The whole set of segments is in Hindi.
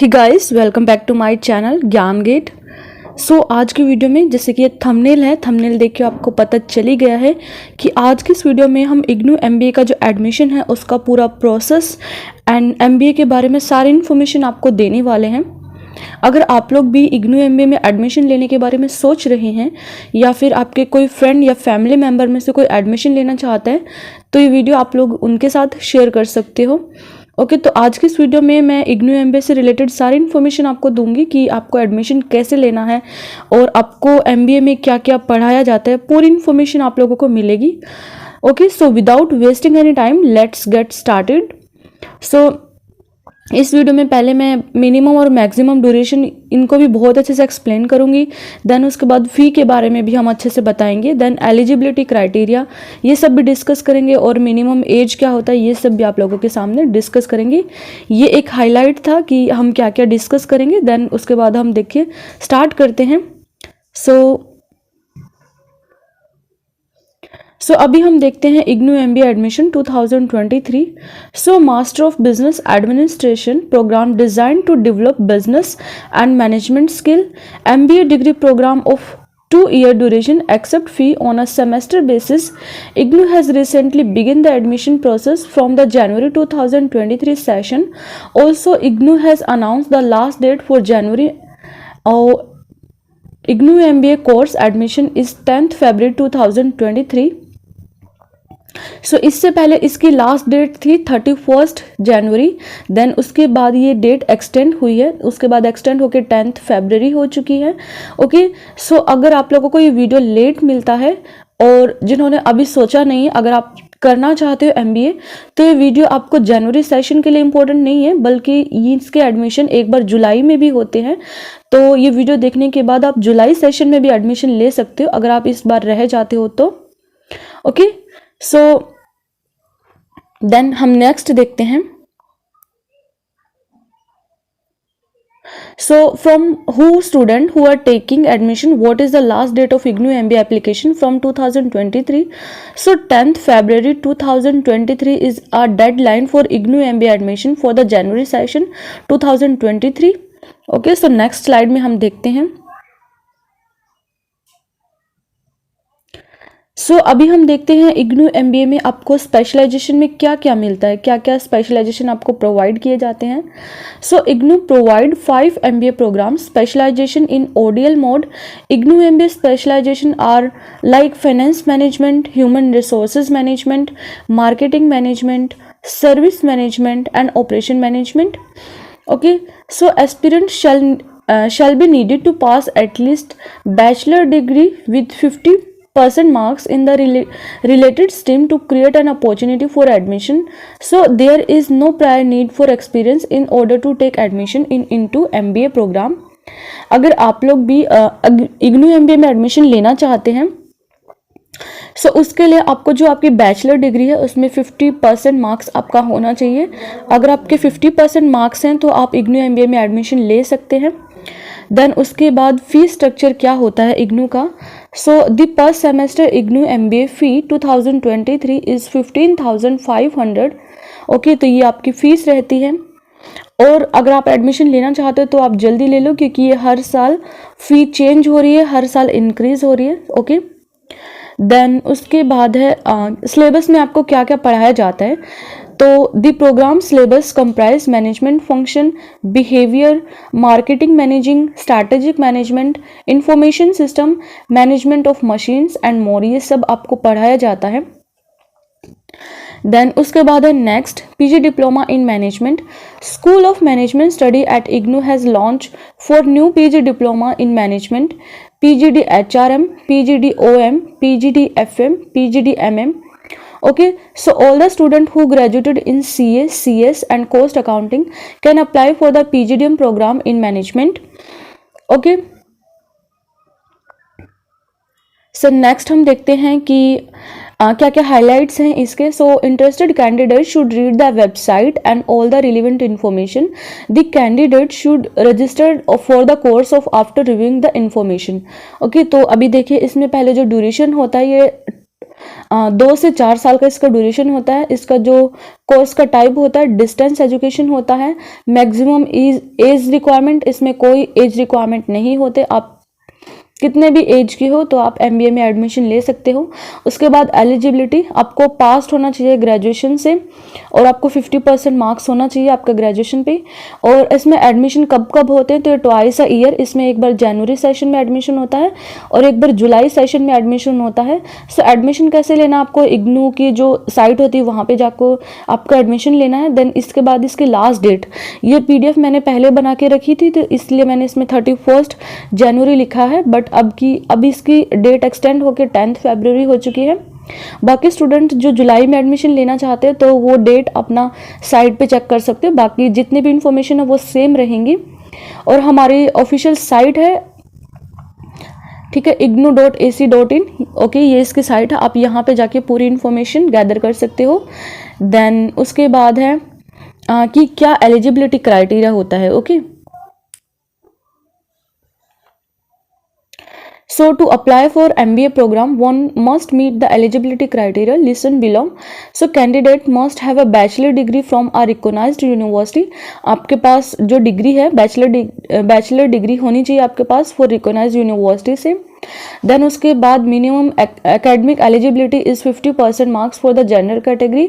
He guys, welcome back to my channel Gyan gate. So आज की वीडियो में जैसे कि ये थंबनेल है, थंबनेल देख के आपको पता चली गया है कि आज की इस वीडियो में हम इग्नू एमबीए का जो एडमिशन है उसका पूरा प्रोसेस एंड एमबीए के बारे में सारी इन्फॉर्मेशन आपको देने वाले हैं। अगर आप लोग भी इग्नू एमबीए में एडमिशन लेने के बारे में सोच रहे हैं या फिर आपके कोई फ्रेंड या फैमिली मेम्बर में से कोई एडमिशन लेना चाहता है तो ये वीडियो आप लोग उनके साथ शेयर कर सकते हो। ओके, तो आज की इस वीडियो में मैं इग्नू एमबीए से रिलेटेड सारी इन्फॉर्मेशन आपको दूंगी कि आपको एडमिशन कैसे लेना है और आपको एमबीए में क्या क्या पढ़ाया जाता है, पूरी इन्फॉर्मेशन आप लोगों को मिलेगी। Okay, so without wasting any time let's get started. So इस वीडियो में पहले मैं मिनिमम और मैक्सिमम ड्यूरेशन इनको भी बहुत अच्छे से एक्सप्लेन करूंगी। देन उसके बाद फ़ी के बारे में भी हम अच्छे से बताएंगे। देन एलिजिबिलिटी क्राइटेरिया ये सब भी डिस्कस करेंगे और मिनिमम एज क्या होता है ये सब भी आप लोगों के सामने डिस्कस करेंगे। ये एक हाईलाइट था कि हम क्या क्या डिस्कस करेंगे। देन उसके बाद हम देखिए स्टार्ट करते हैं। सो अभी हम देखते हैं IGNOU MBA admission 2023। So master of business administration programme design to develop business and management skill, MBA degree programme of 2-year duration except fee on a semester basis. IGNOU has recently begun the admission process from the January 2023 session. Also, IGNOU has announced the last date for January. IGNOU MBA course admission is 10th February 2023. सो इससे पहले इसकी लास्ट डेट थी 31 जनवरी। देन उसके बाद ये डेट एक्सटेंड हुई है, उसके बाद एक्सटेंड होकर 10th फरवरी हो चुकी है। ओके, सो अगर आप लोगों को ये वीडियो लेट मिलता है और जिन्होंने अभी सोचा नहीं, अगर आप करना चाहते हो एमबीए तो ये वीडियो आपको जनवरी सेशन के लिए इम्पोर्टेंट नहीं है, बल्कि इसके एडमिशन एक बार जुलाई में भी होते हैं। तो ये वीडियो देखने के बाद आप जुलाई सेशन में भी एडमिशन ले सकते हो अगर आप इस बार रह जाते हो तो। ओके, सो देन हम नेक्स्ट देखते हैं। So from who student who are taking admission, what is the last date of IGNOU MBA application from 2023? So 10th February 2023 is our deadline for IGNOU MBA admission for the January session 2023. Okay, so next slide में हम देखते हैं। सो अभी हम देखते हैं इग्नू एमबीए में आपको स्पेशलाइजेशन में क्या क्या मिलता है, क्या क्या स्पेशलाइजेशन आपको प्रोवाइड किए जाते हैं। So IGNOU provide 5 MBA programme specialisation in ODL mode. IGNOU MBA specialisation are like finance management, human resources management, marketing management, service management and operation management. Okay, so aspirant shall be needed to pass at least bachelor degree with 50% marks in the related stream to create an opportunity for admission. So there is no prior need for experience in order to take admission into MBA program. अगर आप लोग भी इग्नू एमबीए में एडमिशन लेना चाहते हैं सो उसके लिए आपको जो आपकी बैचलर डिग्री है उसमें 50% मार्क्स आपका होना चाहिए। अगर आपके 50% मार्क्स हैं तो आप इग्नू एमबीए में एडमिशन ले सकते हैं। देन उसके बाद फी स्ट्रक्चर क्या होता है इग्नू का। सो द पर semester IGNOU MBA fee 2023 is 15,500। Okay, तो ये आपकी फीस रहती है। और अगर आप एडमिशन लेना चाहते हो तो आप जल्दी ले लो क्योंकि ये हर साल फी चेंज हो रही है, हर साल इंक्रीज हो रही है। ओके, देन उसके बाद है सिलेबस में आपको क्या क्या पढ़ाया जाता है। तो the programme syllabus comprise management function, behaviour, marketing managing, strategic management, information system, management of machines and more, ये सब आपको पढ़ाया जाता है। देन उसके बाद है next PG diploma in management. School of management study eight IGNOU has launch for new PG diploma in management, PGD HRM, PGD OM, PGD FM, PGD MM. Okay, so all the student who graduated in CA, CS and cost accounting can apply for the PGDM program in management. Okay, so next हम देखते हैं कि क्या क्या हाईलाइट्स हैं इसके। So interested candidate should read the website and all the relevant information. The candidate should registered for the course of after reviewing the information. Okay, तो अभी देखिए इसमें पहले जो ड्यूरेशन होता है ये 2 से 4 साल का इसका ड्यूरेशन होता है। इसका जो कोर्स का टाइप होता है डिस्टेंस एजुकेशन होता है। मैक्सिमम एज रिक्वायरमेंट, इसमें कोई एज रिक्वायरमेंट नहीं होते, आप कितने भी एज की हो तो आप एमबीए में एडमिशन ले सकते हो। उसके बाद एलिजिबिलिटी, आपको पास होना चाहिए ग्रेजुएशन से और आपको 50% मार्क्स होना चाहिए आपका ग्रेजुएशन पे। और इसमें एडमिशन कब कब होते हैं तो ट्वाइस अ ईयर, इसमें एक बार जनवरी सेशन में एडमिशन होता है और एक बार जुलाई सेशन में एडमिशन होता है। सो एडमिशन कैसे लेना, आपको इग्नू की जो साइट होती है वहाँ पर जाकर आपको एडमिशन लेना है। देन इसके बाद इसकी लास्ट डेट, ये PDF मैंने पहले बना के रखी थी तो इसलिए मैंने इसमें 31 जनवरी लिखा है, बट अब इसकी डेट एक्सटेंड होकर 10 फरवरी हो चुकी है। बाकी स्टूडेंट जो जुलाई में एडमिशन लेना चाहते हैं तो वो डेट अपना साइट पे चेक कर सकते हैं। बाकी जितनी भी इंफॉर्मेशन है वो सेम रहेंगी। और हमारी ऑफिशियल साइट है, ठीक है, ignu.ac.in। ओके, ये इसकी साइट है, आप यहाँ पे जाके पूरी इंफॉर्मेशन गैदर कर सकते हो। देन उसके बाद है कि क्या एलिजिबिलिटी क्राइटेरिया होता है। Okay, so to apply for MBA program, one must meet the eligibility criteria listed below. So candidate must have a bachelor degree from a recognized university. आपके पास जो डिग्री है बैचलर डिग्री होनी चाहिए आपके पास फॉर रिकॉग्नाइज्ड यूनिवर्सिटी से। देन उसके बाद minimum academic eligibility is 50% marks for the general category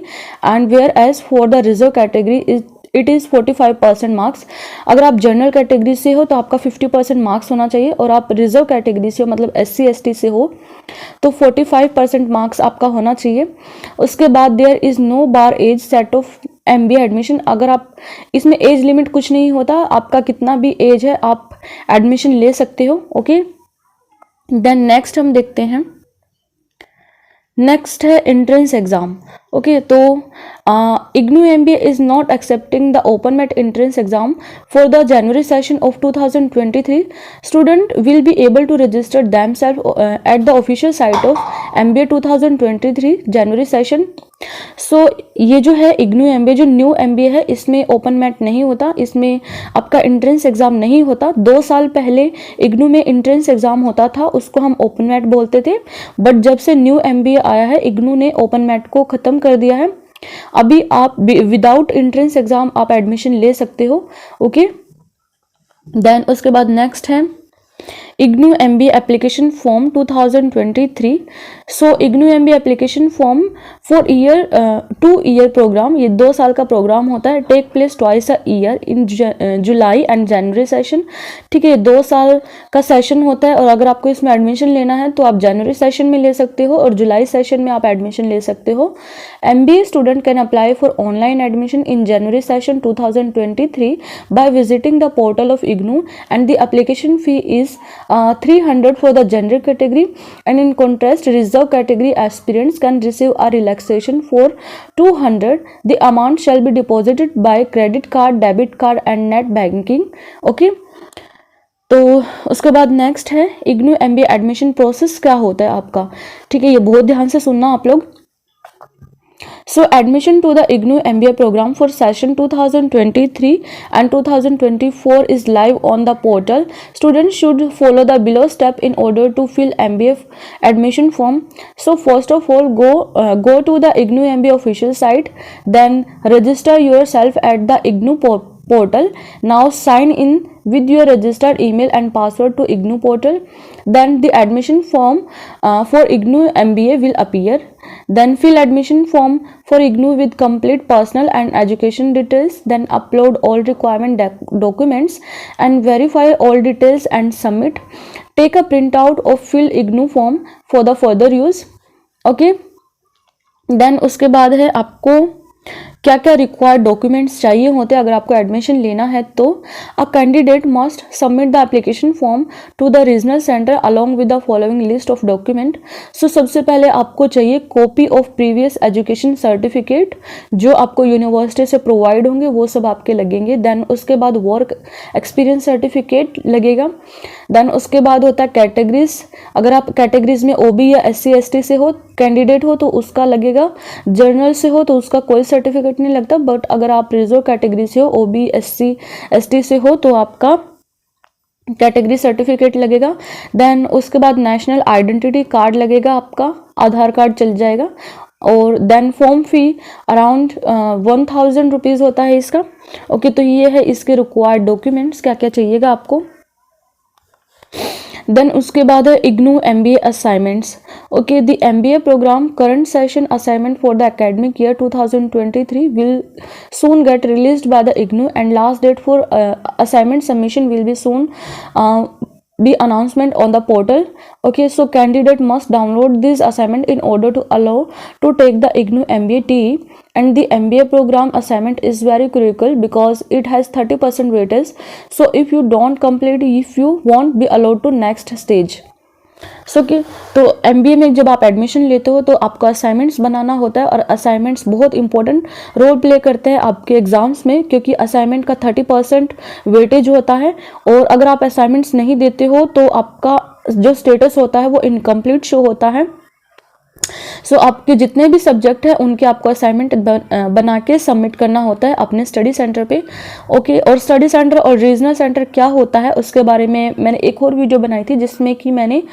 and whereas for the reserve category it is 45% marks. अगर आप जनरल कैटेगरी से हो तो आपका 50% मार्क्स होना चाहिए और आप रिजर्व कैटेगरी से हो मतलब SC ST से हो तो 45% मार्क्स आपका होना चाहिए। उसके बाद there is no bar age set of MBA admission. अगर आप इसमें एज लिमिट कुछ नहीं होता, आपका कितना भी एज है आप एडमिशन ले सकते हो। ओके, देन नेक्स्ट हम देखते हैं, नेक्स्ट है एंट्रेंस एग्जाम। ओके, तो IGNOU MBA is not accepting the OpenMAT entrance exam for the January session of 2023. Student will be able to register themselves at the official site of MBA 2023 January session. So ये जो है IGNOU MBA जो न्यू MBA है इसमें OpenMAT नहीं होता, इसमें आपका एंट्रेंस एग्जाम नहीं होता। 2 साल पहले IGNOU में एंट्रेंस एग्जाम होता था, उसको हम OpenMAT बोलते थे, बट जब से न्यू MBA आया है IGNOU ने OpenMAT को खत्म कर दिया है। अभी आप विदाउट एंट्रेंस एग्जाम आप एडमिशन ले सकते हो। ओके, देन उसके बाद नेक्स्ट है IGNOU MBA application form 2023। So IGNOU MBA application form for year 2 year program, ये 2 साल का प्रोग्राम होता है, take place twice a year in July and January session. ठीक है, 2 साल का सेशन होता है और अगर आपको इसमें एडमिशन लेना है तो आप जनवरी सेशन में ले सकते हो और जुलाई सेशन में आप एडमिशन ले सकते हो। MBA student can apply for online admission in January session 2023 by visiting the portal of IGNOU and the application fee is 300 for the general category, and in contrast reserve category aspirants can receive a relaxation for 200. The amount shall be deposited by credit card, debit card and net banking. Okay, तो उसके बाद नेक्स्ट है IGNOU MBA एडमिशन प्रोसेस क्या होता है आपका। ठीक है, ये बहुत ध्यान से सुनना आप लोग। So admission to the IGNOU MBA program for session 2023 and 2024 is live on the portal. Students should follow the below step in order to fill MBA admission form. So first of all, go to the IGNOU MBA official site, then register yourself at the IGNOU portal. Now sign in with your registered email and password to IGNOU portal. Then the admission form for IGNOU MBA will appear. Then fill admission form for IGNOU with complete personal and education details. Then upload all requirement documents and verify all details and submit. Take a printout of fill IGNOU form for the further use. Okay. Then उसके बाद है आपको क्या क्या रिक्वायर्ड डॉक्यूमेंट्स चाहिए होते हैं अगर आपको एडमिशन लेना है तो। A candidate must submit the application form to the regional centre along with the following list of document. So सबसे पहले आपको चाहिए copy of previous education certificate जो आपको यूनिवर्सिटी से प्रोवाइड होंगे, वो सब आपके लगेंगे। देन उसके बाद वर्क एक्सपीरियंस सर्टिफिकेट लगेगा। देन उसके बाद होता है कैटेगरीज, अगर आप कैटेगरीज में OB या SC ST से हो कैंडिडेट हो तो उसका लगेगा। जर्नल से हो तो उसका कोई सर्टिफिकेट नहीं लगता, बट अगर आप रिजर्व कैटेगरी से हो OB SC ST से हो तो आपका कैटेगरी सर्टिफिकेट लगेगा। देन उसके बाद नेशनल आइडेंटिटी कार्ड लगेगा, आपका आधार कार्ड चल जाएगा। और then form fee around 1000 rupees होता है इसका। ओके, तो ये है इसके रिक्वायर्ड डॉक्यूमेंट्स, क्या क्या चाहिएगा आपको। देन उसके बाद है IGNOU MBA assignments. Okay, the MBA program current session assignment for the academic year 2023 will soon get released by the IGNOU, and last date for assignment submission will be soon be announcement on the portal. Okay, so candidate must download this assignment in order to allow to take the IGNOU MBA TE, and the MBA program assignment is very critical because it has 30% weightage. So if you don't complete, if you won't be allowed to next stage. Okay, तो MBA में जब आप एडमिशन लेते हो तो आपको असाइनमेंट्स बनाना होता है, और असाइनमेंट्स बहुत इंपॉर्टेंट रोल प्ले करते हैं आपके एग्जाम्स में, क्योंकि असाइनमेंट का 30% वेटेज होता है। और अगर आप असाइनमेंट्स नहीं देते हो तो आपका जो स्टेटस होता है वो इनकम्प्लीट शो होता है। सो आपके जितने भी सब्जेक्ट हैं उनके आपको असाइनमेंट बना के सबमिट करना होता है अपने स्टडी सेंटर पे। ओके, और स्टडी सेंटर और रीजनल सेंटर क्या होता है उसके बारे में मैंने एक और वीडियो बनाई थी, जिसमें कि मैंने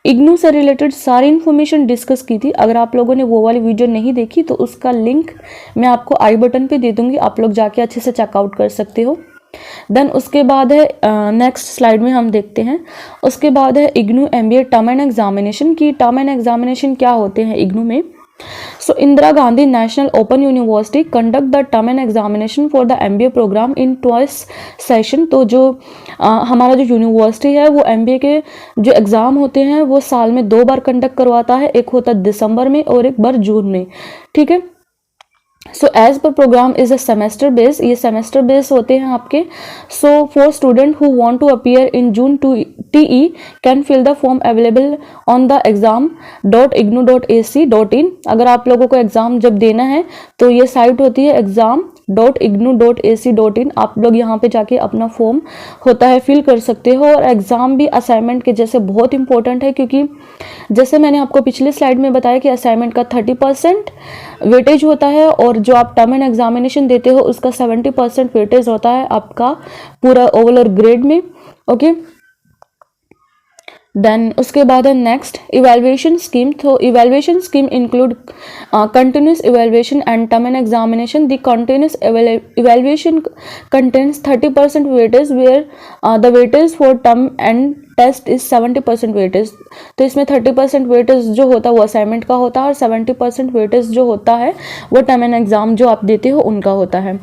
इग्नू से रिलेटेड सारी इन्फॉर्मेशन डिस्कस की थी। अगर आप लोगों ने वो वाली वीडियो नहीं देखी तो उसका लिंक मैं आपको आई बटन पे दे दूंगी, आप लोग जाके अच्छे से चेकआउट कर सकते हो। देन उसके बाद है नेक्स्ट स्लाइड में हम देखते हैं, उसके बाद है IGNOU MBA term end examination की। टर्म एंड एग्जामिनेशन क्या होते हैं इग्नू में। So Indira Gandhi national open university conduct the term end examination for the MBA programme in twice session. तो जो हमारा जो यूनिवर्सिटी है वो MBA के जो एग्ज़ाम होते हैं वो साल में 2 बार कंडक्ट करवाता है, एक होता है दिसंबर में और एक बार जून में। ठीक है, so as per program is a semester base, ये सेमेस्टर बेस होते हैं आपके। So for student who want to appear in June to TE can fill the form available on the exam.ignou.ac.in। अगर आप लोगों को एग्जाम जब देना है तो ये साइट होती है exam.ignou.ac.in, आप लोग यहाँ पे जाके अपना फॉर्म होता है फिल कर सकते हो। और एग्जाम भी असाइनमेंट के जैसे बहुत इंपॉर्टेंट है, क्योंकि जैसे मैंने आपको पिछली स्लाइड में बताया कि असाइनमेंट का 30% वेटेज होता है, और जो आप टर्म एंड एग्जामिनेशन देते हो उसका 70% वेटेज होता है आपका पूरा ओवरऑल ग्रेड में। ओके, देन उसके बाद है नेक्स्ट इवैल्यूएशन स्कीम। तो evaluation scheme include continuous evaluation and term end examination. The continuous evaluation contains 30% weightage where the weightage for term end test is 70% weightage. तो इसमें 30% वेटेज जो होता है वो असाइनमेंट का होता है, और 70% वेटेज जो होता है वो टर्म एंड एग्जाम जो आप देते हो उनका होता है।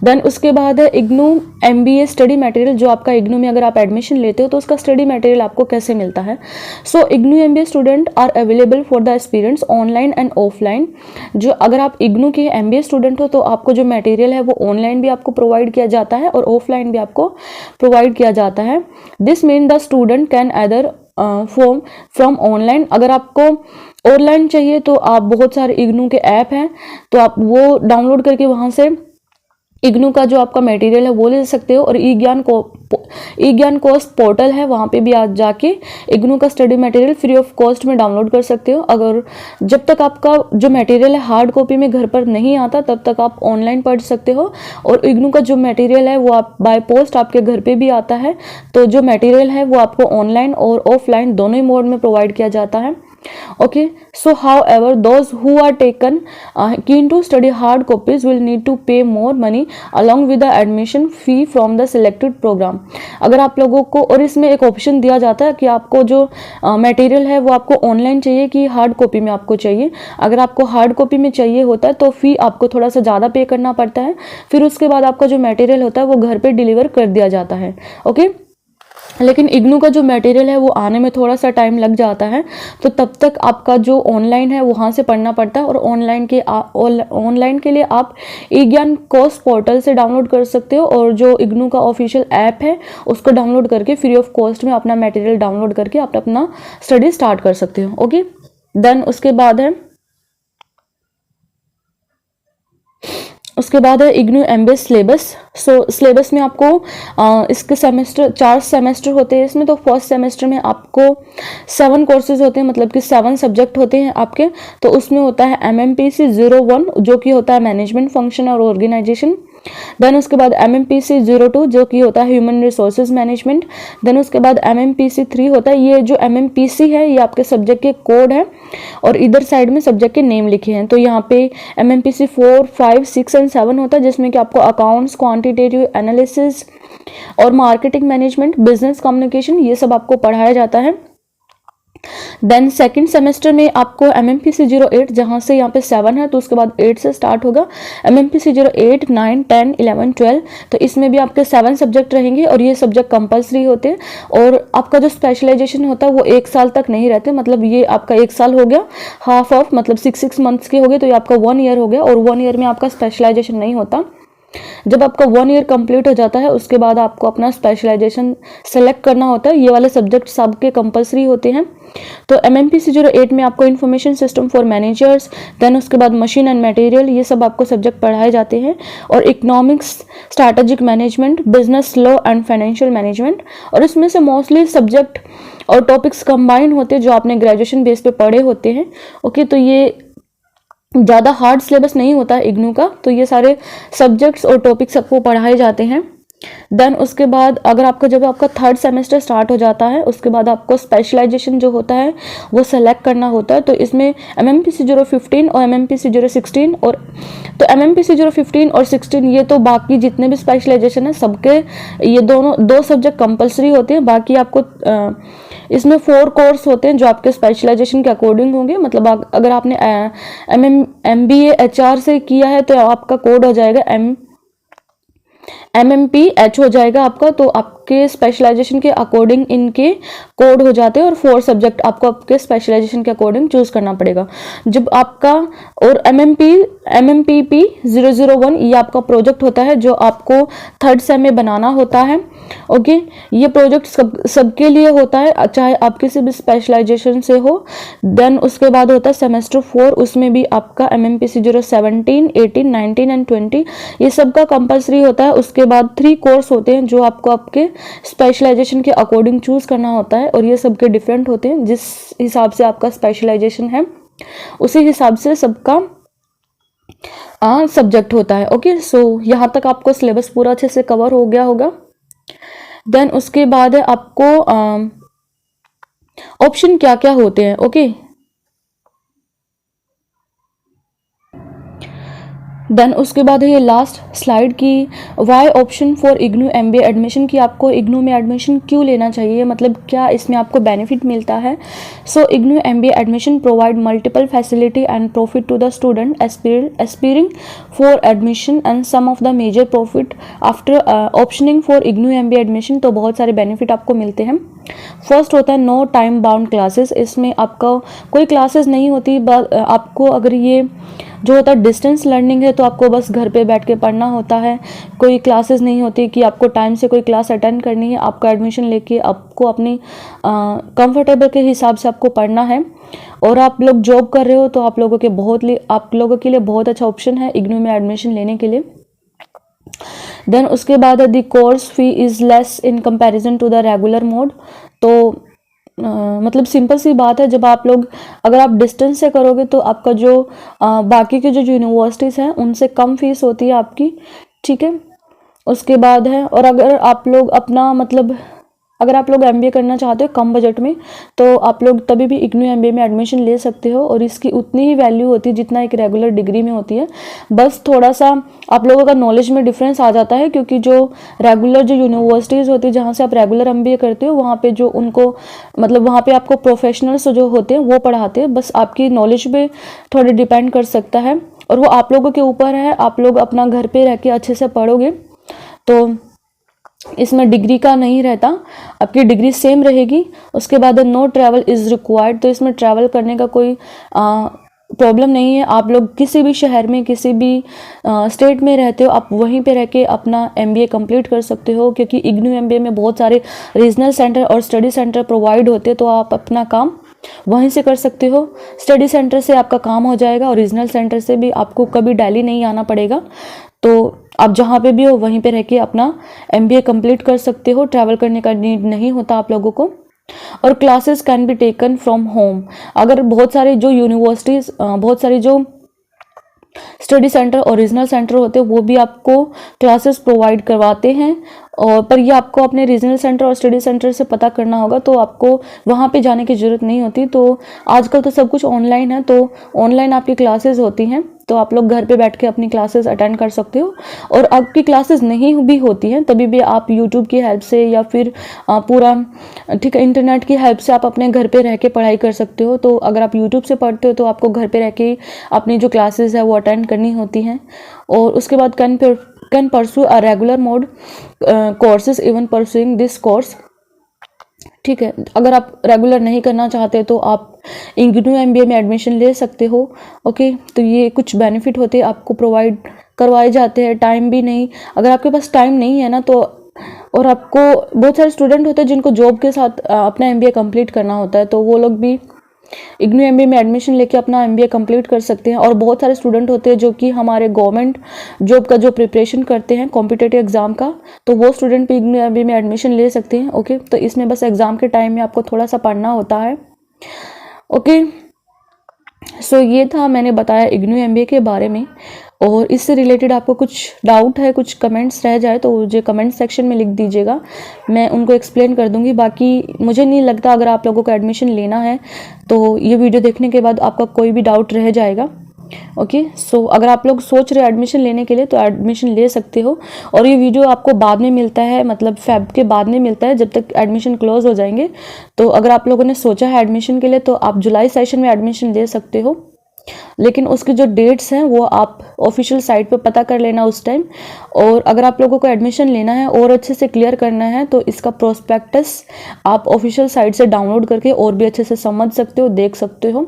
देन उसके बाद है इग्नू MBA स्टडी मटेरियल। जो आपका इग्नू में अगर आप एडमिशन लेते हो तो उसका स्टडी मटेरियल आपको कैसे मिलता है। So IGNOU MBA student are available for the experience online and offline. जो अगर आप इग्नू के MBA स्टूडेंट हो तो आपको जो मटेरियल है वो ऑनलाइन भी आपको प्रोवाइड किया जाता है और ऑफलाइन भी आपको प्रोवाइड किया जाता है। This mean the student can either form from online. अगर आपको ऑनलाइन चाहिए तो आप बहुत सारे इग्नू के ऐप हैं तो आप वो डाउनलोड करके वहाँ से इग्नू का जो आपका मटेरियल है वो ले सकते हो। और ई ज्ञान कोर्स पोर्टल है, वहाँ पे भी आप जाके इग्नू का study material free of cost में डाउनलोड कर सकते हो। अगर जब तक आपका जो मटेरियल है हार्ड कॉपी में घर पर नहीं आता तब तक आप ऑनलाइन पढ़ सकते हो। और इग्नू का जो मटेरियल है वो आप बाय पोस्ट आपके घर पे भी आता है। तो जो मटेरियल है वो आपको ऑनलाइन और ऑफलाइन दोनों ही मोड में प्रोवाइड किया जाता है। Okay, so however those who are taken keen to study hard copies will need to pay more money along with the admission fee from the selected program। अगर आप लोगों को, और इसमें एक ऑप्शन दिया जाता है कि आपको जो मटेरियल है वो आपको ऑनलाइन चाहिए कि हार्ड कॉपी में आपको चाहिए। अगर आपको हार्ड कॉपी में चाहिए होता है तो फी आपको थोड़ा सा ज़्यादा पे करना पड़ता है, फिर उसके बाद आपका जो मटेरियल होता है वो घर पे डिलीवर कर दिया जाता है। ओके, लेकिन इग्नू का जो मटेरियल है वो आने में थोड़ा सा टाइम लग जाता है, तो तब तक आपका जो ऑनलाइन है वहाँ से पढ़ना पड़ता है। और ऑनलाइन के लिए आप ई ज्ञान कोर्स पोर्टल से डाउनलोड कर सकते हो, और जो इग्नू का ऑफिशियल ऐप है उसको डाउनलोड करके फ्री ऑफ कॉस्ट में अपना मटेरियल डाउनलोड करके आप अपना स्टडी स्टार्ट कर सकते हो। ओके, देन उसके बाद है इग्नू MBA सिलेबस। सो सिलेबस में आपको इसके सेमेस्टर 4 सेमेस्टर होते हैं इसमें। तो फर्स्ट सेमेस्टर में आपको 7 कोर्सेज होते हैं, मतलब कि 7 सब्जेक्ट होते हैं आपके। तो उसमें होता है MMPC 01 जो कि होता है मैनेजमेंट फंक्शन और ऑर्गेनाइजेशन। देन उसके बाद MMPC 02 जो कि होता है ह्यूमन रिसोर्सेज मैनेजमेंट। देन उसके बाद MMPC 3 होता है, ये जो MMPC है ये आपके सब्जेक्ट के कोड है और इधर साइड में सब्जेक्ट के नेम लिखे हैं। तो यहाँ पे MMPC 4, 5, 6 एंड 7 होता है जिसमें कि आपको अकाउंट्स, क्वांटिटेटिव एनालिसिस और मार्केटिंग मैनेजमेंट, बिजनेस कम्युनिकेशन ये सब आपको पढ़ाया जाता है। देन सेकंड सेमेस्टर में आपको MMPC 08 जहाँ से यहाँ पे 7 है तो उसके बाद 8 से स्टार्ट होगा, MMPC 08, 9, 10, 11, 12। तो इसमें भी आपके 7 सब्जेक्ट रहेंगे और ये सब्जेक्ट कंपलसरी होते हैं और आपका जो स्पेशलाइजेशन होता है वो 1 साल तक नहीं रहते, मतलब ये आपका 1 साल हो गया, हाफ ऑफ मतलब 6 मंथ्स के हो गए तो ये आपका 1 ईयर हो गया और 1 ईयर में आपका स्पेशलाइजेशन नहीं होता। जब आपका 1 ईयर कंप्लीट हो जाता है उसके बाद आपको अपना स्पेशलाइजेशन सेलेक्ट करना होता है। ये वाले सब्जेक्ट सबके कंपलसरी होते हैं। तो MMPC 08 में आपको information system for managers, then उसके बाद मशीन एंड मटेरियल ये सब आपको सब्जेक्ट पढ़ाए जाते हैं और economics, strategic management, business law and financial management. और इसमें से मोस्टली सब्जेक्ट और टॉपिक्स कंबाइन होते हैं जो आपने ग्रेजुएशन बेस पे पढ़े होते हैं। ओके, तो ये ज़्यादा हार्ड सिलेबस नहीं होता है इग्नू का, तो ये सारे सब्जेक्ट्स और टॉपिक्स आपको पढ़ाए जाते हैं। देन उसके बाद अगर आपका जब आपका 3rd सेमेस्टर स्टार्ट हो जाता है उसके बाद आपको स्पेशलाइजेशन जो होता है वो सेलेक्ट करना होता है। तो इसमें MMPC 015 और MMPC 016 और तो MMPC 015 और 16 ये तो बाकी जितने भी स्पेशलाइजेशन है सबके ये दोनों 2 सब्जेक्ट कंपलसरी होते हैं। बाकी आपको इसमें 4 कोर्स होते हैं जो आपके स्पेशलाइजेशन के अकॉर्डिंग होंगे। मतलब अगर आपने MBA HR से किया है तो आपका कोड हो जाएगा MMPH हो जाएगा आपका, तो आपके स्पेशलाइजेशन के अकॉर्डिंग इनके कोड हो जाते हैं और 4 सब्जेक्ट आपको आपके स्पेशलाइजेशन के अकॉर्डिंग चूज करना पड़ेगा। जब आपका और MMPP 001 ये आपका प्रोजेक्ट होता है जो आपको 3rd सेम में बनाना होता है। ओके, ये प्रोजेक्ट सबके लिए होता है चाहे आप किसी भी स्पेशलाइजेशन से हो। देन उसके बाद होता है सेमेस्टर 4, उसमें भी आपका MMPC 017, 18, 19 एंड 20 ये सब का कंपलसरी होता है। उसके बाद 3 कोर्स होते हैं जो आपको आपके स्पेशलाइजेशन के अकॉर्डिंग चूज करना होता है और ये सबके डिफरेंट होते हैं। जिस हिसाब से आपका स्पेशलाइजेशन है उसी हिसाब से सबका सब्जेक्ट होता है। ओके, सो यहाँ तक आपको सिलेबस पूरा अच्छे से कवर हो गया होगा। देन उसके बाद है आपको ऑप्शन क्या क्या होते हैं। ओके, देन उसके बाद है ये लास्ट स्लाइड की why option for IGNOU MBA admission, की आपको इग्नू में एडमिशन क्यों लेना चाहिए, मतलब क्या इसमें आपको बेनिफिट मिलता है। So IGNOU MBA admission provide multiple facility and profit to the student aspiring for admission and some of the major profit after optioning for IGNOU MBA admission. तो बहुत सारे बेनिफिट आपको मिलते हैं। फर्स्ट होता है नो टाइम बाउंड क्लासेस, इसमें आपका कोई क्लासेस नहीं होती। आपको अगर ये जो होता है डिस्टेंस लर्निंग है तो आपको बस घर पे बैठ के पढ़ना होता है, कोई क्लासेस नहीं होती कि आपको टाइम से कोई क्लास अटेंड करनी है। आपका एडमिशन लेके आपको अपनी कंफर्टेबल के हिसाब से आपको पढ़ना है। और आप लोग जॉब कर रहे हो तो आप लोगों के लिए बहुत अच्छा ऑप्शन है इग्नू में एडमिशन लेने के लिए। देन उसके बाद the course fee is less in comparison to the regular mode. तो मतलब सिंपल सी बात है, जब आप लोग अगर आप डिस्टेंस से करोगे तो आपका जो बाकी के जो यूनिवर्सिटीज़ हैं उनसे कम फीस होती है आपकी, ठीक है। उसके बाद है, और अगर आप लोग अपना मतलब अगर आप लोग MBA करना चाहते हो कम बजट में तो आप लोग तभी भी इग्नू MBA में एडमिशन ले सकते हो और इसकी उतनी ही वैल्यू होती है जितना एक रेगुलर डिग्री में होती है। बस थोड़ा सा आप लोगों का नॉलेज में डिफरेंस आ जाता है क्योंकि जो रेगुलर जो यूनिवर्सिटीज़ होती है जहाँ से आप रेगुलर MBA करते हो वहाँ पे जो उनको मतलब वहाँ पे आपको प्रोफेशनल्स जो होते हैं वो पढ़ाते हैं। बस आपकी नॉलेज पे थोड़ी डिपेंड कर सकता है और वो आप लोगों के ऊपर है। आप लोग अपना घर पे रह के अच्छे से पढ़ोगे तो इसमें डिग्री का नहीं रहता, आपकी डिग्री सेम रहेगी। उसके बाद नो ट्रैवल इज़ रिक्वायर्ड, तो इसमें ट्रैवल करने का कोई प्रॉब्लम नहीं है। आप लोग किसी भी शहर में किसी भी स्टेट में रहते हो आप वहीं पे रह के अपना MBA कंप्लीट कर सकते हो क्योंकि इग्नू MBA में बहुत सारे रीजनल सेंटर और स्टडी सेंटर प्रोवाइड होते हैं, तो आप अपना काम वहीं से कर सकते हो। स्टडी सेंटर से आपका काम हो जाएगा और रीजनल सेंटर से भी आपको कभी दिल्ली नहीं आना पड़ेगा, तो आप जहाँ पे भी हो वहीं पे रह के अपना MBA कंप्लीट कर सकते हो। ट्रैवल करने का नीड नहीं होता आप लोगों को। और classes can be taken from home. अगर बहुत सारी जो यूनिवर्सिटीज़ बहुत सारी जो स्टडी सेंटर ओरिजिनल सेंटर होते हैं वो भी आपको क्लासेस प्रोवाइड करवाते हैं, और पर ये आपको अपने रीजनल सेंटर और स्टडी सेंटर से पता करना होगा, तो आपको वहाँ पे जाने की ज़रूरत नहीं होती। तो आजकल तो सब कुछ ऑनलाइन है, तो ऑनलाइन आपकी क्लासेस होती हैं, तो आप लोग घर पे बैठ के अपनी क्लासेस अटेंड कर सकते हो। और आपकी क्लासेस नहीं भी होती हैं तभी भी आप यूट्यूब की हेल्प से या फिर पूरा ठीक है इंटरनेट की हेल्प से आप अपने घर पे रह के पढ़ाई कर सकते हो। तो अगर आप यूट्यूब से पढ़ते हो तो आपको घर पे रह के अपनी जो क्लासेस है वो अटेंड करनी होती हैं। और उसके बाद can pursue a regular mode courses even pursuing this course. ठीक है, अगर आप रेगुलर नहीं करना चाहते तो आप इग्नू एमबीए में एडमिशन ले सकते हो। ओके, तो ये कुछ बेनिफिट होते हैं आपको प्रोवाइड करवाए जाते हैं। टाइम भी नहीं, अगर आपके पास टाइम नहीं है ना तो, और आपको बहुत सारे स्टूडेंट होते हैं जिनको जॉब के साथ अपना एमबीए कंप्लीट करना होता है, तो वो लोग भी इग्नू एमबीए में एडमिशन लेके अपना एमबीए कंप्लीट कर सकते हैं। और बहुत सारे स्टूडेंट होते हैं जो कि हमारे गवर्नमेंट जॉब का जो प्रिपरेशन करते हैं कॉम्पिटिटिव एग्जाम का, तो वो स्टूडेंट भी इग्नू एमबीए में एडमिशन ले सकते हैं। ओके, तो इसमें बस एग्जाम के टाइम में आपको थोड़ा सा पढ़ना होता है। ओके, सो ये था मैंने बताया इग्नू एमबीए के बारे में। और इससे रिलेटेड आपको कुछ डाउट है, कुछ कमेंट्स रह जाए तो मुझे कमेंट सेक्शन में लिख दीजिएगा, मैं उनको एक्सप्लेन कर दूंगी। बाकी मुझे नहीं लगता अगर आप लोगों को एडमिशन लेना है तो ये वीडियो देखने के बाद आपका कोई भी डाउट रह जाएगा। ओके, सो अगर आप लोग सोच रहे हो एडमिशन लेने के लिए तो एडमिशन ले सकते हो। और ये वीडियो आपको बाद में मिलता है, मतलब फेब के बाद में मिलता है जब तक एडमिशन क्लोज हो जाएंगे। तो अगर आप लोगों ने सोचा है एडमिशन के लिए तो आप जुलाई सेशन में एडमिशन ले सकते हो, लेकिन उसके जो डेट्स हैं वो आप ऑफिशियल साइट पे पता कर लेना उस टाइम। और अगर आप लोगों को एडमिशन लेना है और अच्छे से क्लियर करना है तो इसका प्रोस्पेक्टस आप ऑफिशियल साइट से डाउनलोड करके और भी अच्छे से समझ सकते हो, देख सकते हो।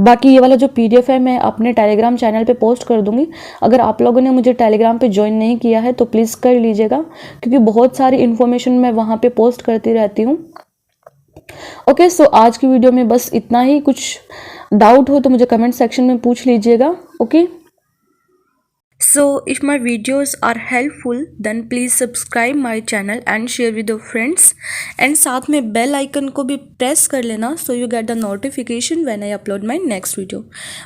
बाकी ये वाला जो पीडीएफ है मैं अपने टेलीग्राम चैनल पे पोस्ट कर दूंगी। अगर आप लोगों ने मुझे टेलीग्राम पे ज्वाइन नहीं किया है तो प्लीज़ कर लीजिएगा, क्योंकि बहुत सारी इन्फॉर्मेशन मैं वहाँ पे पोस्ट करती रहती हूँ। ओके, सो आज की वीडियो में बस इतना ही। कुछ डाउट हो तो मुझे कमेंट सेक्शन में पूछ लीजिएगा। Okay, so if my videos are helpful then please subscribe my channel and share with your friends, and साथ में बेल आइकन को भी प्रेस कर लेना so you get the notification when I upload my next video.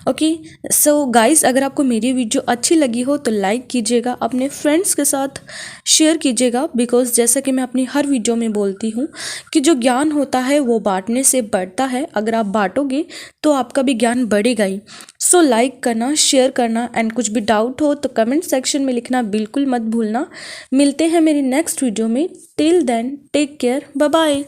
Okay, so guys, अगर आपको मेरी वीडियो अच्छी लगी हो तो लाइक कीजिएगा, अपने फ्रेंड्स के साथ शेयर कीजिएगा, बिकॉज जैसा कि मैं अपनी हर वीडियो में बोलती हूँ कि जो ज्ञान होता है वो बांटने से बढ़ता है। अगर आप बांटोगे तो आपका भी ज्ञान बढ़ेगा ही। सो लाइक करना, शेयर करना, एंड कुछ भी डाउट हो तो कमेंट सेक्शन में लिखना बिल्कुल मत भूलना। मिलते हैं मेरी नेक्स्ट वीडियो में। Till then take care, bye bye.